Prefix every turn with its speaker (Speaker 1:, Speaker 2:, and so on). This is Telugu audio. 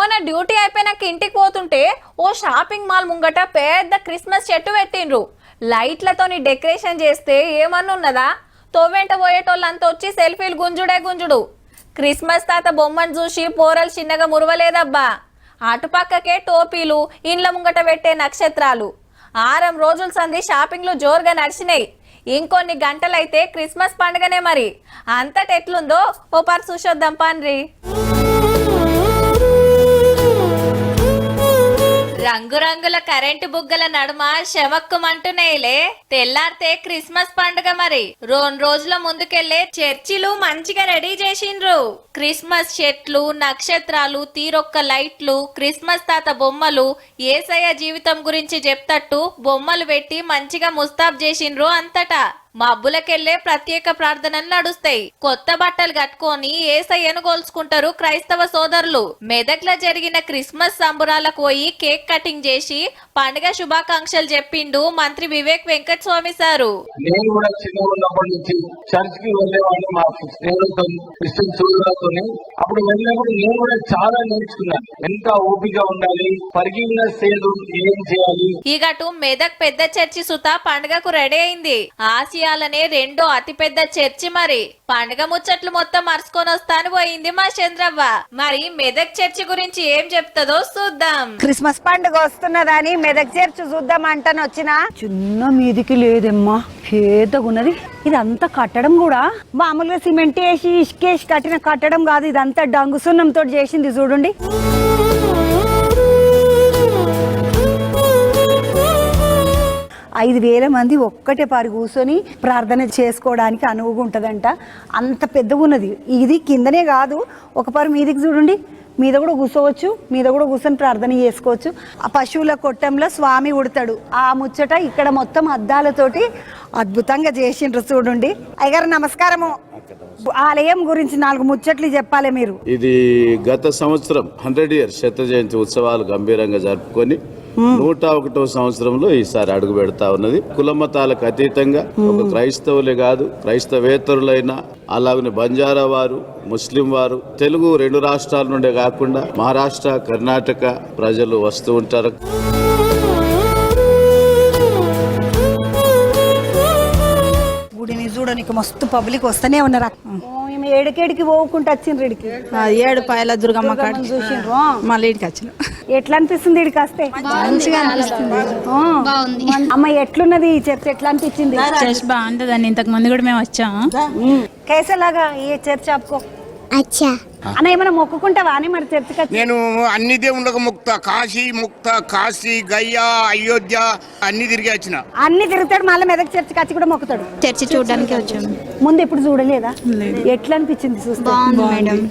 Speaker 1: మొన్న డ్యూటీ అయిపోయినాక ఇంటికి పోతుంటే ఓ షాపింగ్ మాల్ ముంగట పెద్ద క్రిస్మస్ చెట్టు పెట్టిండ్రు. లైట్లతోని డెకరేషన్ చేస్తే ఏమన్నున్నదా, తోవెంట పోయేటోళ్ళంతా వచ్చి సెల్ఫీలు గుంజుడు. క్రిస్మస్ తాత బొమ్మను చూసి పోరలు చిన్నగా మురవలేదబ్బా. అటుపక్కకే టోపీలు, ఇండ్ల ముంగట పెట్టే నక్షత్రాలు. 6 రోజుల సంది షాపింగ్లు జోరుగా నడిచినాయి. ఇంకొన్ని గంటలైతే క్రిస్మస్ పండుగనే. మరి అంతటెట్లుందో ఓ పార్ చూసొద్దాం పాన్రి. రంగురంగుల కరెంటు బుగ్గల నడుమ శవక్కుమంటున్నాయిలే. తెల్లారితే క్రిస్మస్ పండుగ. మరి 2 రోజుల ముందుకెళ్లే చర్చిలు మంచిగా రెడీ చేసిండ్రు. క్రిస్మస్ చెట్లు, నక్షత్రాలు, తీరొక్క లైట్లు, క్రిస్మస్ తాత బొమ్మలు, యేసయ్య జీవితం గురించి చెప్తట్టు బొమ్మలు పెట్టి మంచిగా ముస్తాబ్ చేసిండ్రు. అంతటా మబ్బులకెళ్లే ప్రత్యేక ప్రార్థనలు నడుస్తాయి. కొత్త బట్టలు కట్టుకొని యేసయ్యను గోల్చుకుంటారు క్రైస్తవ సోదరులు. మెదక్లో జరిగిన క్రిస్మస్ సంబురాలకు పోయి కేక్ కటింగ్ చేసి పండుగ శుభాకాంక్షలు చెప్పిండు మంత్రి వివేక్ వెంకట స్వామి సారు.
Speaker 2: నేను కూడా చిన్న ఉన్నప్పటి నుంచి చర్చ్ కి వెళ్ళేవాడిని మా స్నేహితులతో, క్రిస్టియన్ సోదరులతోని. అప్పుడు వెళ్ళినప్పుడు నేను కూడా చాలా నేర్చుకున్నాను. ఎంత ఓపిక ఉండాలి, ఫర్గివ్నెస్ ఏం చేయాలి.
Speaker 1: ఈగటు మెదక్ పెద్ద చర్చి సుత పండుగకు రెడీ అయింది. ఆసియాలనే 2వ అతిపెద్ద చర్చి. మరి పండుగ ముచ్చట్లు మొత్తం మరుచుకొని వస్తాను పోయింది మా చంద్రవ్వ. మరి మెదక్ చర్చి గురించి ఏం చెప్తుందో చూద్దాం.
Speaker 3: క్రిస్మస్ పండుగ వస్తున్నదని మెదక్ చర్చి చూద్దాం అంటాను వచ్చిన. చిన్న మీదికి లేదమ్మా, పేదగున్నది. ఇదంతా కట్టడం కూడా మామూలుగా సిమెంట్ వేసి ఇసుకేసి కట్టిన కట్టడం కాదు. ఇదంతా డంగు సున్నంతో చేసింది చూడండి. 5,000 మంది ఒక్కటే పారి కూర్చొని ప్రార్థన చేసుకోవడానికి అనువుగా ఉంటుందంట. అంత పెద్దగా ఉన్నది. ఇది కిందనే కాదు, ఒక పారి మీదికి చూడండి. మీద కూడా కూర్చోవచ్చు, మీద కూడా కూర్చొని ప్రార్థన చేసుకోవచ్చు. ఆ పశువుల కొట్టంలో స్వామి ఉడతాడు. ఆ ముచ్చట ఇక్కడ మొత్తం అద్దాలతోటి అద్భుతంగా చేసిండ్రు చూడండి. అయ్యగారు నమస్కారము. ఆలయం గురించి 4 ముచ్చట్లు చెప్పాలి మీరు.
Speaker 4: ఇది గత సంవత్సరం 100 ఇయర్స్ శత జయంతి ఉత్సవాలు గంభీరంగా జరుపుకొని 101వ సంవత్సరంలో ఈసారి అడుగు పెడతా ఉన్నది. కులమతాలకు అతీతంగా ఒక క్రైస్తవులే కాదు, క్రైస్తవేతరులైన అలాగనే బంజారా వారు, ముస్లిం వారు, తెలుగు 2 రాష్ట్రాల నుండే కాకుండా మహారాష్ట్ర, కర్ణాటక ప్రజలు వస్తూ ఉంటారు.
Speaker 3: గుడిని చూడడానికి మస్తు పబ్లిక్ వస్తూనే ఉన్నారు. ఏడికేడికి పోకుండా వచ్చిండ్రు. ఇడికి
Speaker 5: 7 పాయల దుర్గమ్మ కాడ
Speaker 3: చూసిండ్రు.
Speaker 5: మళ్ళీ ఇడికి వచ్చిన.
Speaker 3: ఎట్లా అనిపిస్తుంది ఇడికి వస్తే?
Speaker 5: మంచిగా అనిపిస్తుంది.
Speaker 3: అమ్మ ఎట్లున్నది ఈ చర్చ్? ఎట్లా అనిపించింది?
Speaker 5: చర్చ్ బాగుంటదండి. ఇంతకు ముందు కూడా మేము వచ్చాము.
Speaker 3: కేసలాగా ఈ చర్చ్ ఆపుకో. అచ్చా అన్న ఏమైనా మొక్కుకుంటావా అని మరి చర్చికి?
Speaker 6: నేను అన్ని దేవుళ్ళకు ముక్త, కాశీ ముక్త, కాశీ, గయ్యా, అయోధ్య అన్ని తిరిగి వచ్చిన.
Speaker 3: అన్ని తిరుగుతాడు. మళ్ళీ మెదక్ చర్చికి వచ్చి కూడా మొక్కుతాడు.
Speaker 5: చర్చి చూడడానికి వచ్చాము.
Speaker 3: ముందు ఎప్పుడు చూడలేదా? ఎట్లా అనిపించింది చూస్తే?
Speaker 5: బాగుంది మేడం.